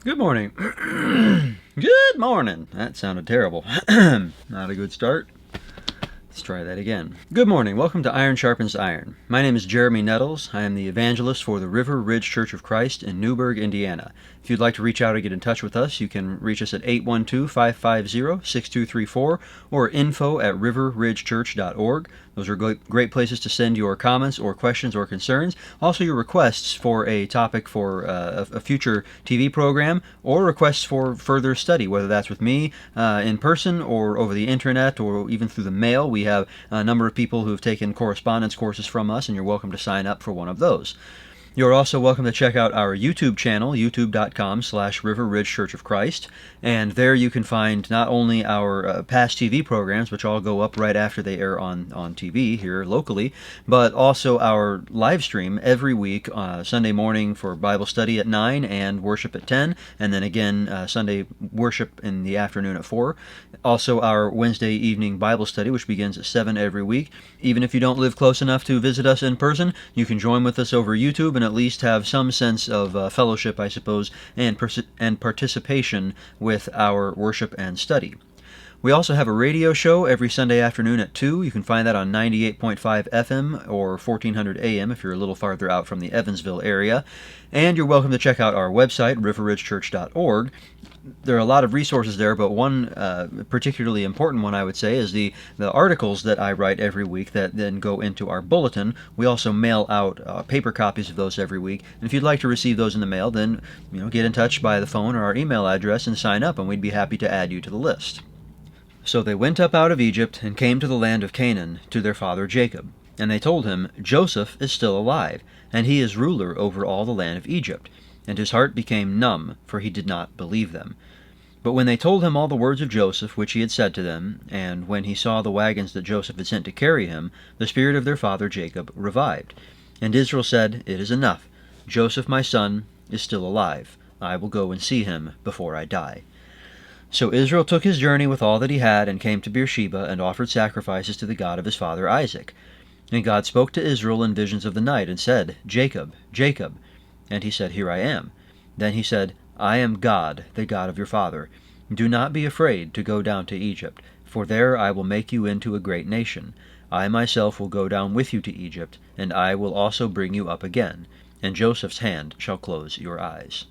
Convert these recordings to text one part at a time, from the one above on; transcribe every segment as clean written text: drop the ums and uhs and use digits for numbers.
Good morning. Good morning. That sounded terrible. Not a good start. Let's try that again. Good morning. Welcome to Iron Sharpens Iron. My name is Jeremy Nettles. I am the evangelist for the River Ridge Church of Christ in Newburgh, Indiana. If you'd like to reach out or get in touch with us, you can reach us at 812-550-6234 or info@riverridgechurch.org. Those are great places to send your comments or questions or concerns. Also, your requests for a topic for a future TV program or requests for further study, whether that's with me in person or over the internet or even through the mail. We have a number of people who have taken correspondence courses from us, and you're welcome to sign up for one of those. You're also welcome to check out our YouTube channel, youtube.com/River Ridge Church of Christ, and there you can find not only our past TV programs, which all go up right after they air on TV here locally, but also our live stream every week, Sunday morning for Bible study at 9 and worship at 10, and then again Sunday worship in the afternoon at 4. Also our Wednesday evening Bible study, which begins at 7 every week. Even if you don't live close enough to visit us in person, you can join with us over YouTube and at least have some sense of fellowship, I suppose, and participation with our worship and study. We also have a radio show every Sunday afternoon at 2. You can find that on 98.5 FM or 1400 AM if you're a little farther out from the Evansville area. And you're welcome to check out our website, riverridgechurch.org. There are a lot of resources there, but one particularly important one, I would say, is the articles that I write every week that then go into our bulletin. We also mail out paper copies of those every week. And if you'd like to receive those in the mail, then get in touch by the phone or our email address and sign up, and we'd be happy to add you to the list. So they went up out of Egypt and came to the land of Canaan to their father Jacob. And they told him, Joseph is still alive, and he is ruler over all the land of Egypt. And his heart became numb, for he did not believe them. But when they told him all the words of Joseph which he had said to them, and when he saw the wagons that Joseph had sent to carry him, the spirit of their father Jacob revived. And Israel said, It is enough. Joseph my son is still alive. I will go and see him before I die. So Israel took his journey with all that he had, and came to Beersheba, and offered sacrifices to the God of his father Isaac. And God spoke to Israel in visions of the night, and said, Jacob, Jacob. And he said, Here I am. Then he said, I am God, the God of your father. Do not be afraid to go down to Egypt, for there I will make you into a great nation. I myself will go down with you to Egypt, and I will also bring you up again, and Joseph's hand shall close your eyes.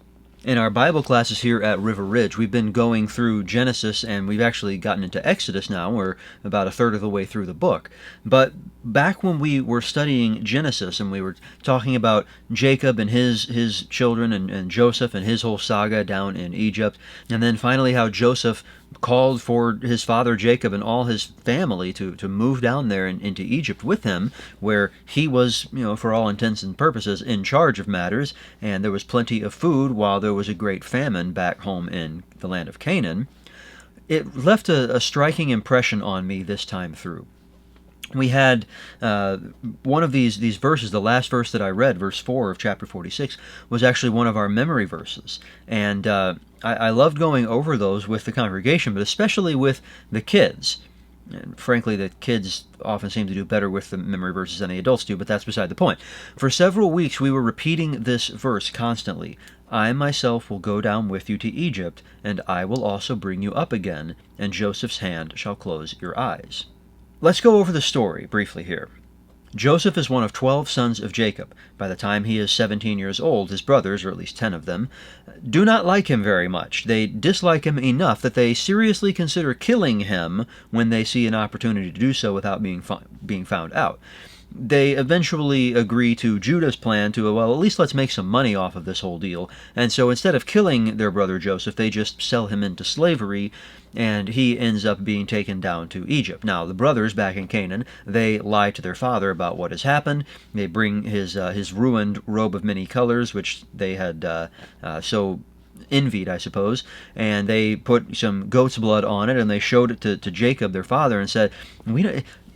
In our Bible classes here at River Ridge, we've been going through Genesis, and we've actually gotten into Exodus now. We're about a third of the way through the book. But back when we were studying Genesis, and we were talking about Jacob and his children, and Joseph and his whole saga down in Egypt, and then finally how Joseph called for his father Jacob and all his family to move down there into Egypt with him, where he was, for all intents and purposes, in charge of matters, and there was plenty of food while there was a great famine back home in the land of Canaan. It left a striking impression on me this time through. We had one of these verses, the last verse that I read, verse 4 of chapter 46, was actually one of our memory verses. And I loved going over those with the congregation, but especially with the kids. And frankly, the kids often seem to do better with the memory verses than the adults do, but that's beside the point. For several weeks, we were repeating this verse constantly. I myself will go down with you to Egypt, and I will also bring you up again, and Joseph's hand shall close your eyes. Let's go over the story briefly here. Joseph is one of 12 sons of Jacob. By the time he is 17 years old, his brothers, or at least 10 of them, do not like him very much. They dislike him enough that they seriously consider killing him when they see an opportunity to do so without being found out. They eventually agree to Judah's plan to, well, at least let's make some money off of this whole deal. And so instead of killing their brother Joseph, they just sell him into slavery, and he ends up being taken down to Egypt. Now, the brothers back in Canaan, they lie to their father about what has happened. They bring his ruined robe of many colors, which they had so envied, I suppose, and they put some goat's blood on it, and they showed it to Jacob, their father, and said,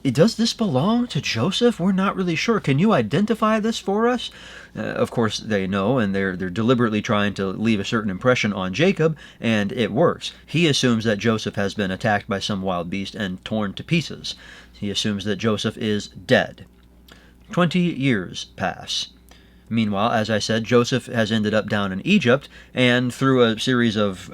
does this belong to Joseph? We're not really sure. Can you identify this for us? Of course, they know, and they're deliberately trying to leave a certain impression on Jacob, and it works. He assumes that Joseph has been attacked by some wild beast and torn to pieces. He assumes that Joseph is dead. 20 years pass. Meanwhile, as I said, Joseph has ended up down in Egypt, and through a series of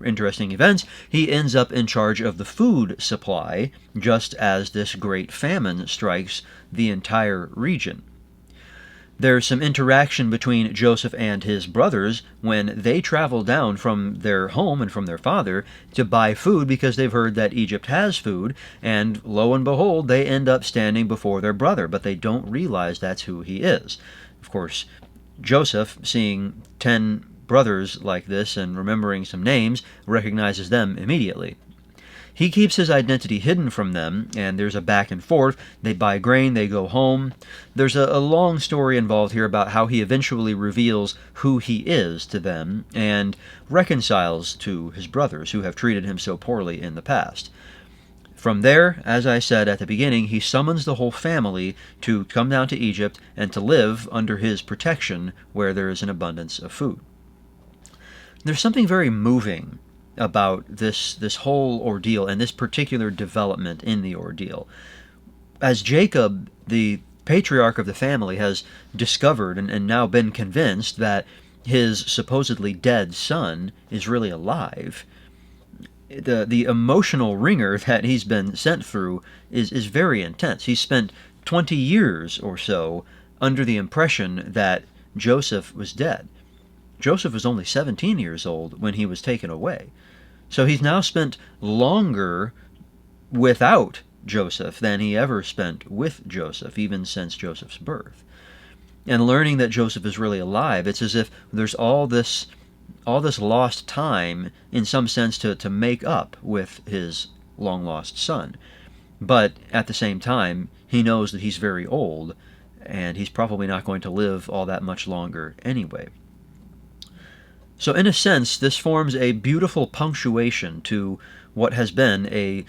interesting events, he ends up in charge of the food supply, just as this great famine strikes the entire region. There's some interaction between Joseph and his brothers when they travel down from their home and from their father to buy food because they've heard that Egypt has food, and lo and behold, they end up standing before their brother, but they don't realize that's who he is. Of course, Joseph, seeing 10 brothers like this and remembering some names, recognizes them immediately. He keeps his identity hidden from them, and there's a back and forth. They buy grain, they go home. There's a long story involved here about how he eventually reveals who he is to them and reconciles to his brothers who have treated him so poorly in the past. From there, as I said at the beginning, he summons the whole family to come down to Egypt and to live under his protection where there is an abundance of food. There's something very moving about this whole ordeal and this particular development in the ordeal. As Jacob, the patriarch of the family, has discovered and now been convinced that his supposedly dead son is really alive, the emotional wringer that he's been sent through is very intense. He's spent 20 years or so under the impression that Joseph was dead. Joseph was only 17 years old when he was taken away. So he's now spent longer without Joseph than he ever spent with Joseph, even since Joseph's birth. And learning that Joseph is really alive, it's as if there's all this lost time, in some sense, to make up with his long-lost son. But at the same time, he knows that he's very old, and he's probably not going to live all that much longer anyway. So in a sense, this forms a beautiful punctuation to what has been a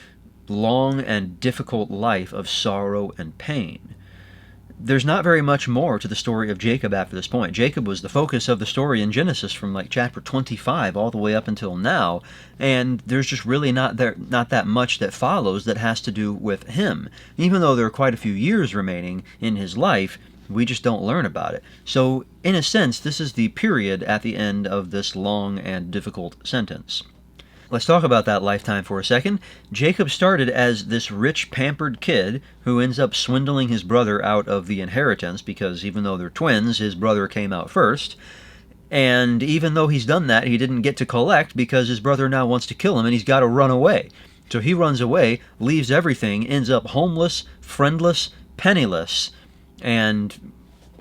long and difficult life of sorrow and pain. There's not very much more to the story of Jacob after this point. Jacob was the focus of the story in Genesis from like chapter 25 all the way up until now, and there's just really not that much that follows that has to do with him. Even though there are quite a few years remaining in his life, we just don't learn about it. So, in a sense, this is the period at the end of this long and difficult sentence. Let's talk about that lifetime for a second. Jacob started as this rich, pampered kid who ends up swindling his brother out of the inheritance because even though they're twins, his brother came out first. And even though he's done that, he didn't get to collect because his brother now wants to kill him and he's got to run away. So he runs away, leaves everything, ends up homeless, friendless, penniless, and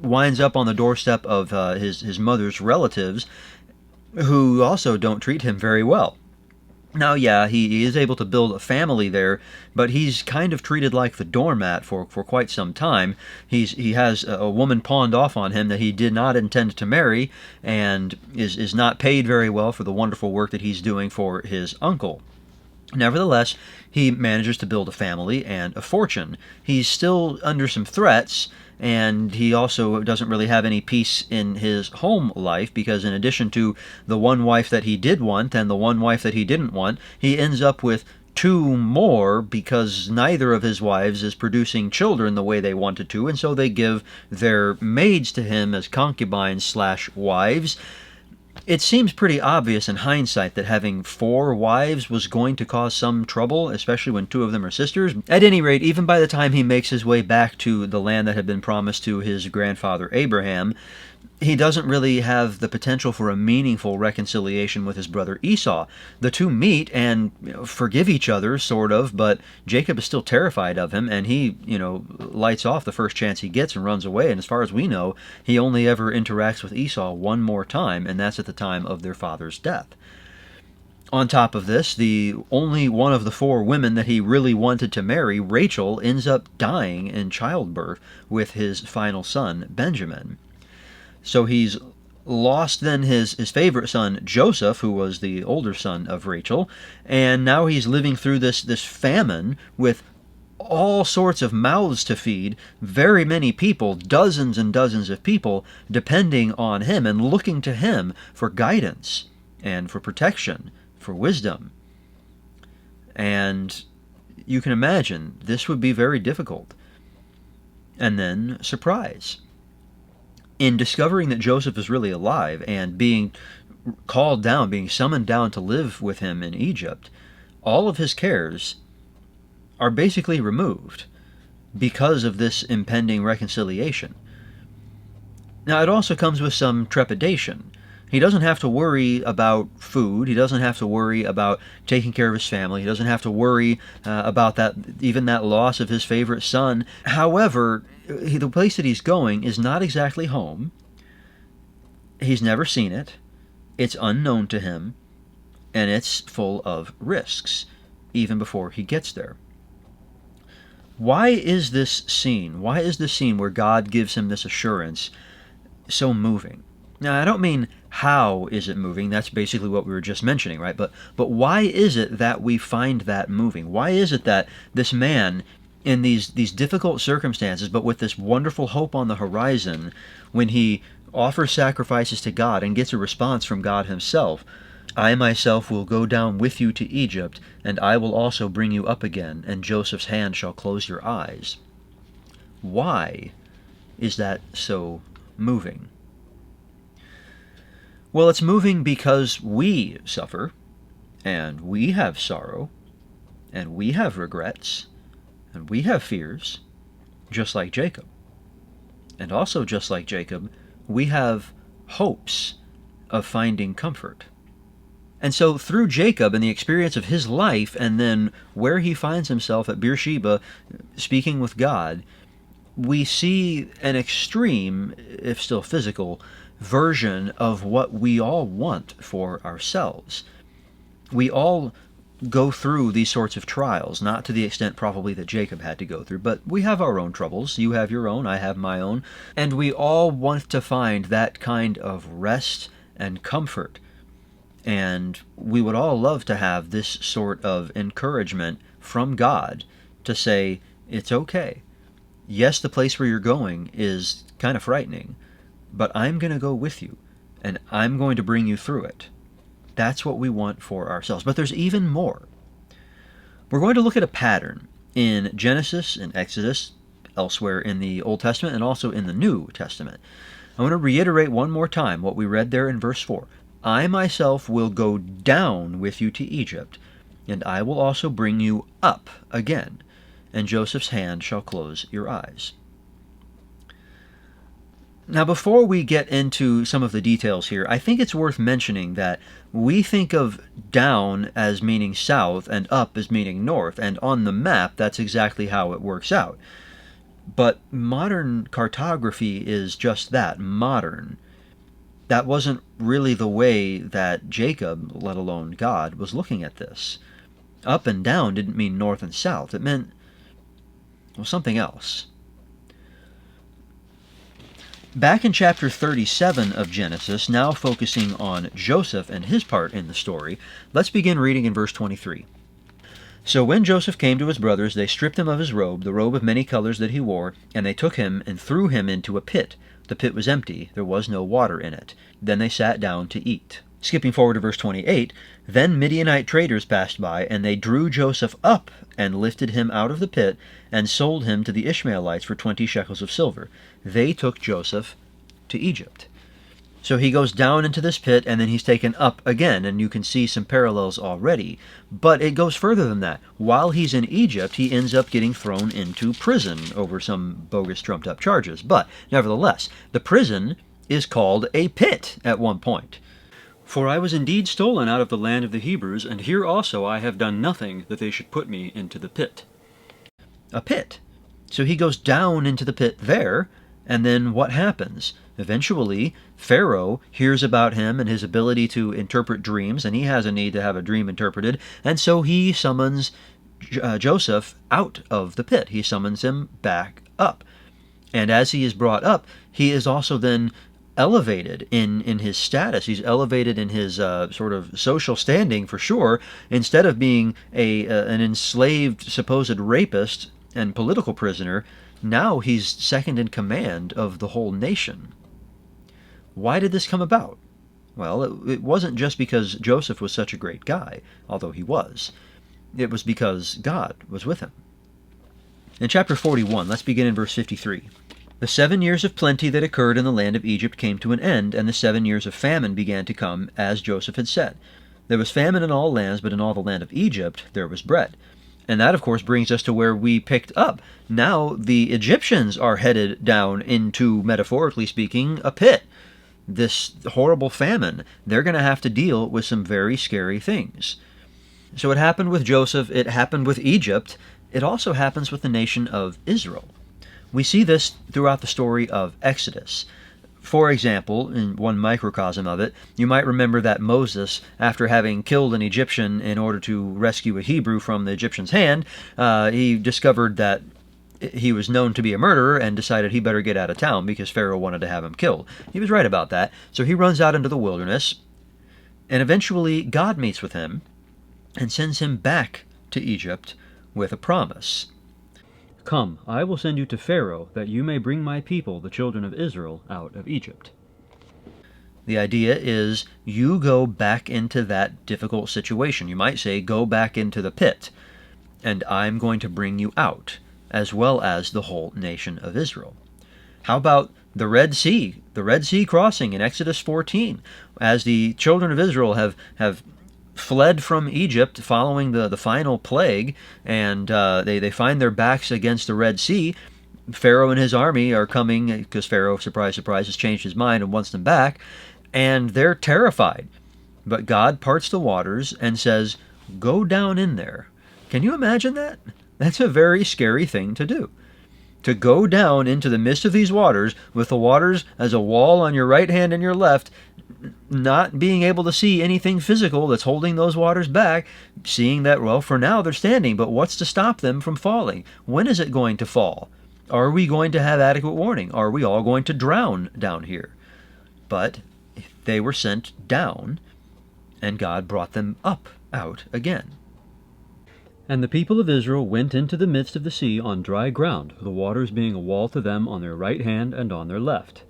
winds up on the doorstep of his mother's relatives, who also don't treat him very well. Now, yeah, he is able to build a family there, but he's kind of treated like the doormat for quite some time. He has a woman pawned off on him that he did not intend to marry, and is not paid very well for the wonderful work that he's doing for his uncle. Nevertheless, he manages to build a family and a fortune. He's still under some threats, and he also doesn't really have any peace in his home life because in addition to the one wife that he did want and the one wife that he didn't want, he ends up with two more because neither of his wives is producing children the way they wanted to, and so they give their maids to him as concubines/wives. It seems pretty obvious in hindsight that having 4 wives was going to cause some trouble, especially when 2 of them are sisters. At any rate, even by the time he makes his way back to the land that had been promised to his grandfather Abraham, he doesn't really have the potential for a meaningful reconciliation with his brother Esau. The two meet and forgive each other, sort of, but Jacob is still terrified of him, and he, lights off the first chance he gets and runs away, and as far as we know, he only ever interacts with Esau one more time, and that's at the time of their father's death. On top of this, the only one of the 4 women that he really wanted to marry, Rachel, ends up dying in childbirth with his final son, Benjamin. So he's lost then his favorite son, Joseph, who was the older son of Rachel, and now he's living through this famine with all sorts of mouths to feed, very many people, dozens and dozens of people, depending on him and looking to him for guidance and for protection, for wisdom. And you can imagine this would be very difficult. And then, surprise. In discovering that Joseph is really alive and being called down, being summoned down to live with him in Egypt, all of his cares are basically removed because of this impending reconciliation. Now, it also comes with some trepidation. He doesn't have to worry about food. He doesn't have to worry about taking care of his family. He doesn't have to worry about that, even that loss of his favorite son. However, the place that he's going is not exactly home. He's never seen it. It's unknown to him, and it's full of risks, even before he gets there. Why is this scene? Why is this scene where God gives him this assurance so moving? Now, I don't mean how is it moving. That's basically what we were just mentioning, right? But why is it that we find that moving? Why is it that this man, in these difficult circumstances, but with this wonderful hope on the horizon, when he offers sacrifices to God and gets a response from God himself, I myself will go down with you to Egypt, and I will also bring you up again, and Joseph's hand shall close your eyes. Why is that so moving? Well, it's moving because we suffer, and we have sorrow, and we have regrets, and we have fears, just like Jacob. And also, just like Jacob, we have hopes of finding comfort. And so through Jacob and the experience of his life, and then where he finds himself at Beersheba speaking with God, we see an extreme, if still physical, version of what we all want for ourselves. We all go through these sorts of trials, not to the extent probably that Jacob had to go through, but we have our own troubles. You have your own, I have my own, and we all want to find that kind of rest and comfort. And we would all love to have this sort of encouragement from God to say, it's okay. Yes, the place where you're going is kind of frightening, but I'm going to go with you, and I'm going to bring you through it. That's what we want for ourselves. But there's even more. We're going to look at a pattern in Genesis and Exodus, elsewhere in the Old Testament, and also in the New Testament. I want to reiterate one more time what we read there in verse 4. I myself will go down with you to Egypt, and I will also bring you up again, and Joseph's hand shall close your eyes. Now, before we get into some of the details here, I think it's worth mentioning that we think of down as meaning south and up as meaning north, and on the map, that's exactly how it works out. But modern cartography is just that, modern. That wasn't really the way that Jacob, let alone God, was looking at this. Up and down didn't mean north and south. It meant, well, something else. Back in chapter 37 of Genesis, now focusing on Joseph and his part in the story, let's begin reading in verse 23. So when Joseph came to his brothers, they stripped him of his robe, the robe of many colors that he wore, and they took him and threw him into a pit. The pit was empty, there was no water in it. Then they sat down to eat. Skipping forward to verse 28, then Midianite traders passed by, and they drew Joseph up and lifted him out of the pit and sold him to the Ishmaelites for 20 shekels of silver. They took Joseph to Egypt. So he goes down into this pit, and then he's taken up again, and you can see some parallels already. But it goes further than that. While he's in Egypt, he ends up getting thrown into prison over some bogus trumped-up charges. But, nevertheless, the prison is called a pit at one point. For I was indeed stolen out of the land of the Hebrews, and here also I have done nothing that they should put me into the pit. A pit. So he goes down into the pit there, and then what happens? Eventually, Pharaoh hears about him and his ability to interpret dreams, and he has a need to have a dream interpreted, and so he summons Joseph out of the pit. He summons him back up. And as he is brought up, he is also then elevated in his status. He's elevated in his sort of social standing, for sure. Instead of being an enslaved supposed rapist and political prisoner, now he's second in command of the whole nation. Why did this come about? Well, it wasn't just because Joseph was such a great guy, although he was. It was because God was with him. In chapter 41, let's begin in verse 53. The 7 years of plenty that occurred in the land of Egypt came to an end, and the 7 years of famine began to come, as Joseph had said. There was famine in all lands, but in all the land of Egypt there was bread. And that, of course, brings us to where we picked up. Now the Egyptians are headed down into, metaphorically speaking, a pit. This horrible famine. They're going to have to deal with some very scary things. So it happened with Joseph, it happened with Egypt, it also happens with the nation of Israel. We see this throughout the story of Exodus. For example, in one microcosm of it, you might remember that Moses, after having killed an Egyptian in order to rescue a Hebrew from the Egyptian's hand, he discovered that he was known to be a murderer and decided he better get out of town because Pharaoh wanted to have him killed. He was right about that. So he runs out into the wilderness, and eventually God meets with him and sends him back to Egypt with a promise. "Come, I will send you to Pharaoh, that you may bring my people, the children of Israel, out of Egypt." The idea is you go back into that difficult situation. You might say, go back into the pit, and I'm going to bring you out, as well as the whole nation of Israel. How about the Red Sea crossing in Exodus 14? As the children of Israel have fled from Egypt following the final plague, and they find their backs against the Red Sea. Pharaoh and his army are coming, because Pharaoh, surprise, surprise, has changed his mind and wants them back, and they're terrified. But God parts the waters and says, go down in there. Can you imagine that? That's a very scary thing to do. To go down into the midst of these waters, with the waters as a wall on your right hand and your left, not being able to see anything physical that's holding those waters back, seeing that, well, for now they're standing, but what's to stop them from falling? When is it going to fall? Are we going to have adequate warning? Are we all going to drown down here? But they were sent down, and God brought them up out again. "And the people of Israel went into the midst of the sea on dry ground, the waters being a wall to them on their right hand and on their left.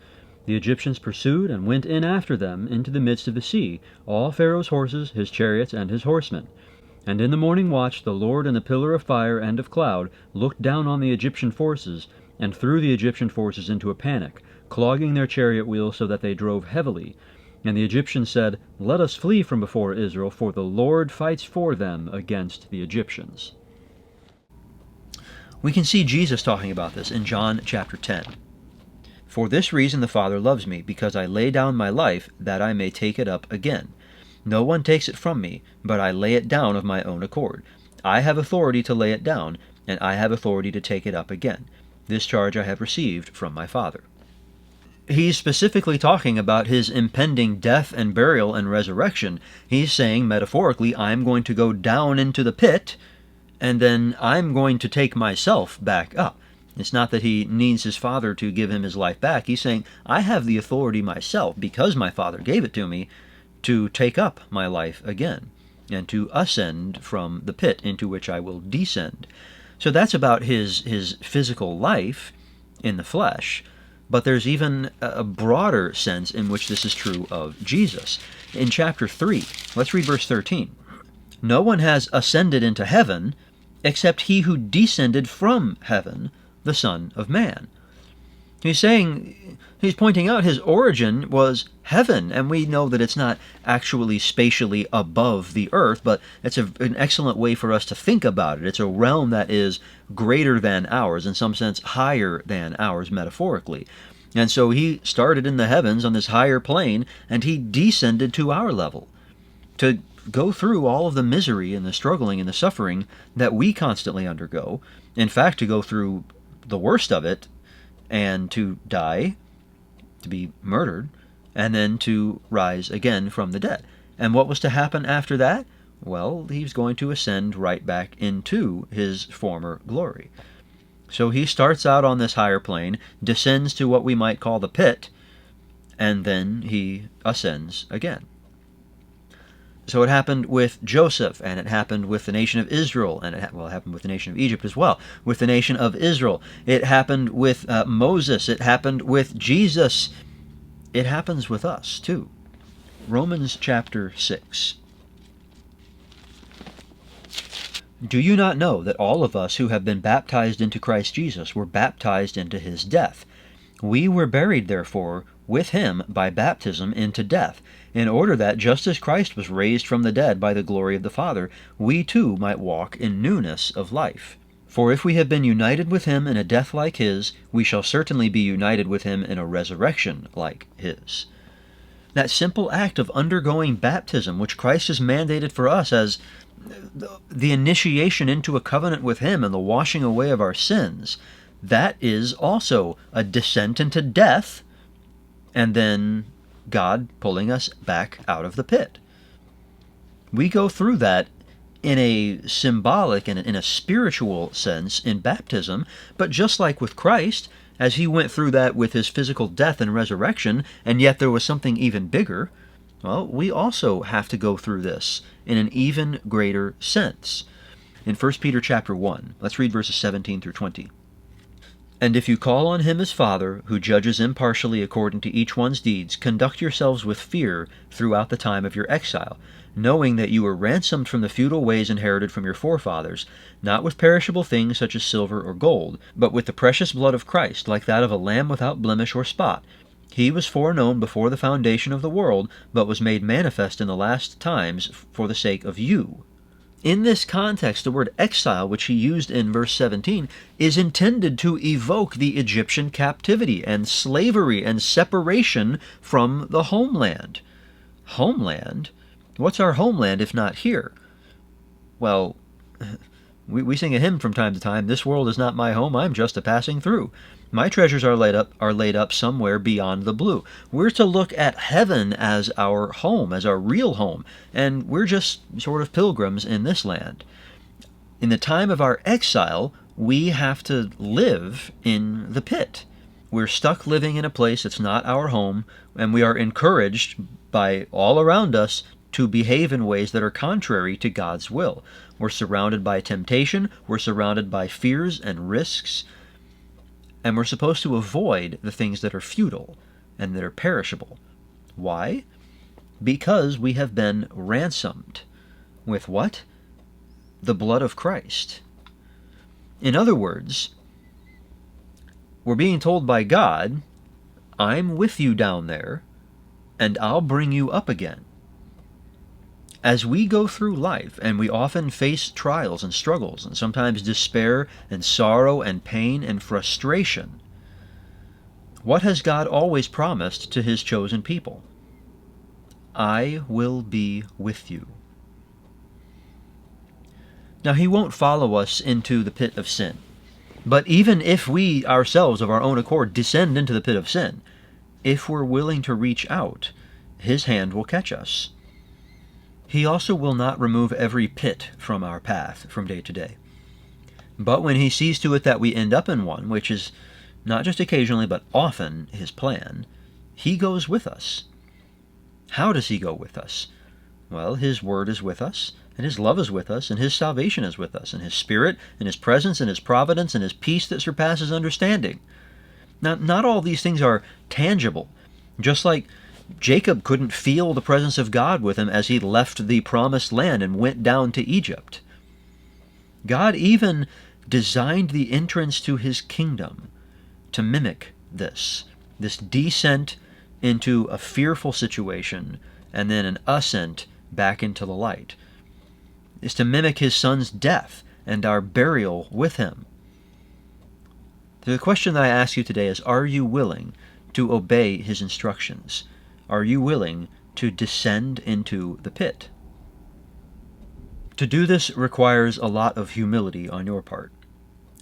The Egyptians pursued and went in after them into the midst of the sea, all Pharaoh's horses, his chariots, and his horsemen. And in the morning watch the Lord in the pillar of fire and of cloud looked down on the Egyptian forces, and threw the Egyptian forces into a panic, clogging their chariot wheels so that they drove heavily. And the Egyptians said, Let us flee from before Israel, for the Lord fights for them against the Egyptians." We can see Jesus talking about this in John chapter 10. "For this reason the Father loves me, because I lay down my life, that I may take it up again. No one takes it from me, but I lay it down of my own accord. I have authority to lay it down, and I have authority to take it up again. This charge I have received from my Father." He's specifically talking about his impending death and burial and resurrection. He's saying, metaphorically, I'm going to go down into the pit, and then I'm going to take myself back up. It's not that he needs his Father to give him his life back. He's saying, I have the authority myself, because my Father gave it to me, to take up my life again, and to ascend from the pit into which I will descend. So that's about his physical life in the flesh. But there's even a broader sense in which this is true of Jesus. In chapter 3, let's read verse 13. "No one has ascended into heaven except he who descended from heaven, the Son of Man." He's pointing out his origin was heaven, and we know that it's not actually spatially above the earth, but it's an excellent way for us to think about it. It's a realm that is greater than ours, in some sense higher than ours metaphorically. And so he started in the heavens on this higher plane, and he descended to our level to go through all of the misery and the struggling and the suffering that we constantly undergo. In fact, to go through the worst of it, and to die, to be murdered, and then to rise again from the dead. And what was to happen after that? Well, he's going to ascend right back into his former glory. So he starts out on this higher plane, descends to what we might call the pit, and then he ascends again. So it happened with Joseph, and it happened with the nation of Israel, and it happened with the nation of Egypt as well. With the nation of Israel, it happened with Moses, it happened with Jesus. It happens with us too. Romans chapter 6. "Do you not know that all of us who have been baptized into Christ Jesus were baptized into his death? We were buried, therefore, with him by baptism into death, in order that, just as Christ was raised from the dead by the glory of the Father, we too might walk in newness of life. For if we have been united with him in a death like his, we shall certainly be united with him in a resurrection like his. That simple act of undergoing baptism, which Christ has mandated for us as the initiation into a covenant with him and the washing away of our sins, that is also a descent into death, and then God pulling us back out of the pit. We go through that in a symbolic and in a spiritual sense in baptism, but just like with Christ, as he went through that with his physical death and resurrection, and yet there was something even bigger, well, we also have to go through this in an even greater sense. In 1 Peter chapter 1, let's read verses 17 through 20. And if you call on him as Father, who judges impartially according to each one's deeds, conduct yourselves with fear throughout the time of your exile, knowing that you were ransomed from the futile ways inherited from your forefathers, not with perishable things such as silver or gold, but with the precious blood of Christ, like that of a lamb without blemish or spot. He was foreknown before the foundation of the world, but was made manifest in the last times for the sake of you. In this context, the word exile, which he used in verse 17, is intended to evoke the Egyptian captivity and slavery and separation from the homeland. Homeland? What's our homeland if not here? Well, we sing a hymn from time to time, "This world is not my home, I'm just a passing through. My treasures are laid up somewhere beyond the blue." We're to look at heaven as our home, as our real home, and we're just sort of pilgrims in this land. In the time of our exile, we have to live in the pit. We're stuck living in a place that's not our home, and we are encouraged by all around us to behave in ways that are contrary to God's will. We're surrounded by temptation, we're surrounded by fears and risks, and we're supposed to avoid the things that are futile and that are perishable. Why? Because we have been ransomed. With what? The blood of Christ. In other words, we're being told by God, I'm with you down there, and I'll bring you up again. As we go through life, and we often face trials and struggles, and sometimes despair and sorrow and pain and frustration, what has God always promised to his chosen people? I will be with you. Now, he won't follow us into the pit of sin. But even if we ourselves, of our own accord, descend into the pit of sin, if we're willing to reach out, his hand will catch us. He also will not remove every pit from our path from day to day. But when he sees to it that we end up in one, which is not just occasionally but often his plan, he goes with us. How does he go with us? Well, his word is with us, and his love is with us, and his salvation is with us, and his spirit, and his presence, and his providence, and his peace that surpasses understanding. Now, not all these things are tangible. Just like Jacob couldn't feel the presence of God with him as he left the promised land and went down to Egypt. God even designed the entrance to his kingdom to mimic this descent into a fearful situation and then an ascent back into the light. It's to mimic his son's death and our burial with him. The question that I ask you today is, are you willing to obey his instructions? Are you willing to descend into the pit? To do this requires a lot of humility on your part,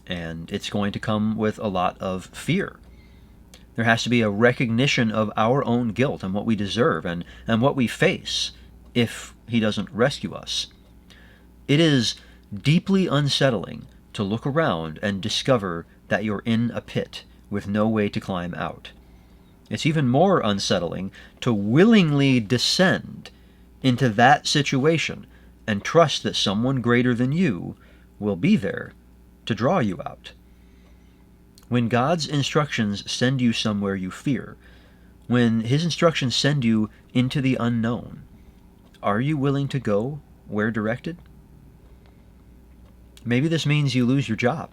and it's going to come with a lot of fear. There has to be a recognition of our own guilt and what we deserve and what we face if he doesn't rescue us. It is deeply unsettling to look around and discover that you're in a pit with no way to climb out. It's even more unsettling to willingly descend into that situation and trust that someone greater than you will be there to draw you out. When God's instructions send you somewhere you fear, when his instructions send you into the unknown, are you willing to go where directed? Maybe this means you lose your job.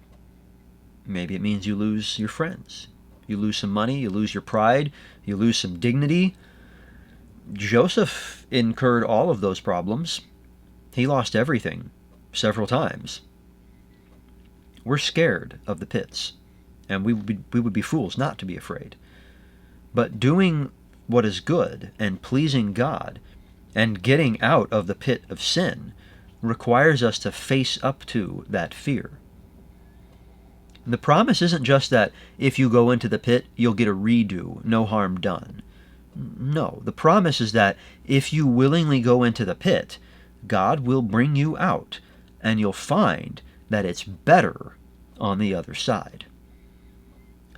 Maybe it means you lose your friends, You lose some money, you lose your pride, you lose some dignity. Joseph incurred all of those problems. He lost everything several times. We're scared of the pits, and we would be fools not to be afraid. But doing what is good and pleasing God and getting out of the pit of sin requires us to face up to that fear. The promise isn't just that if you go into the pit, you'll get a redo, no harm done. No, the promise is that if you willingly go into the pit, God will bring you out, and you'll find that it's better on the other side.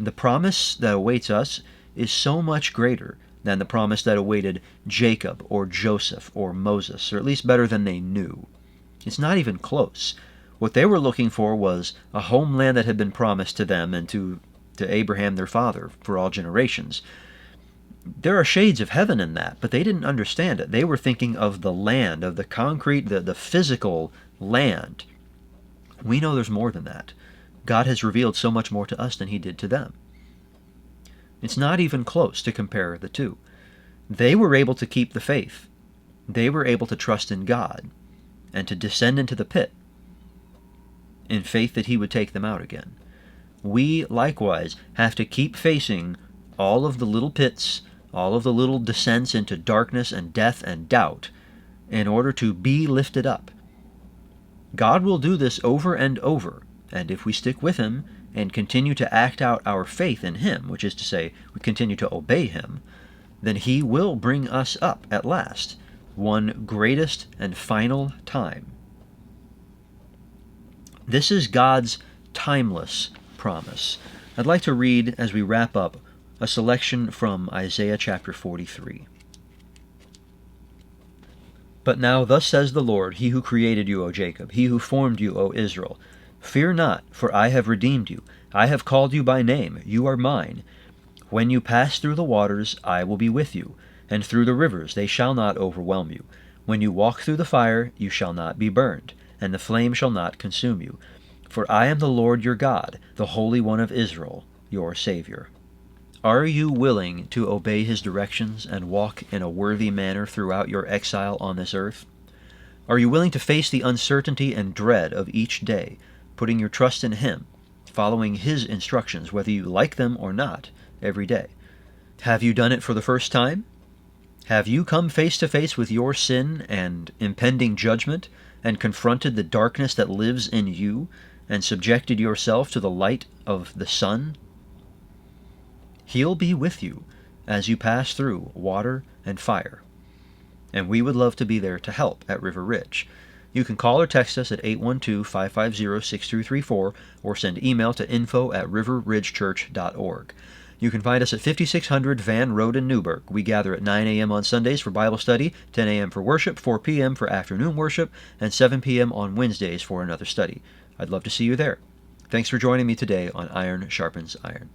The promise that awaits us is so much greater than the promise that awaited Jacob or Joseph or Moses, or at least better than they knew. It's not even close. What they were looking for was a homeland that had been promised to them and to Abraham their father for all generations. There are shades of heaven in that, but they didn't understand it. They were thinking of the land, of the concrete, the physical land. We know there's more than that. God has revealed so much more to us than he did to them. It's not even close to compare the two. They were able to keep the faith. They were able to trust in God and to descend into the pit in faith that he would take them out again. We likewise have to keep facing all of the little pits, all of the little descents into darkness and death and doubt in order to be lifted up. God will do this over and over, and if we stick with him and continue to act out our faith in him, which is to say, we continue to obey him, then he will bring us up at last, one greatest and final time. This is God's timeless promise. I'd like to read, as we wrap up, a selection from Isaiah chapter 43. But now thus says the Lord, he who created you, O Jacob, he who formed you, O Israel, fear not, for I have redeemed you. I have called you by name. You are mine. When you pass through the waters, I will be with you, and through the rivers they shall not overwhelm you. When you walk through the fire, you shall not be burned, and the flame shall not consume you. For I am the Lord your God, the Holy One of Israel, your Savior. Are you willing to obey his directions and walk in a worthy manner throughout your exile on this earth? Are you willing to face the uncertainty and dread of each day, putting your trust in him, following his instructions, whether you like them or not, every day? Have you done it for the first time? Have you come face to face with your sin and impending judgment, and confronted the darkness that lives in you, and subjected yourself to the light of the sun? He'll be with you as you pass through water and fire. And we would love to be there to help at River Ridge. You can call or text us at 812-550-6234 or send email to info@riverridgechurch.org. You can find us at 5600 Van Road in Newburgh. We gather at 9 a.m. on Sundays for Bible study, 10 a.m. for worship, 4 p.m. for afternoon worship, and 7 p.m. on Wednesdays for another study. I'd love to see you there. Thanks for joining me today on Iron Sharpens Iron.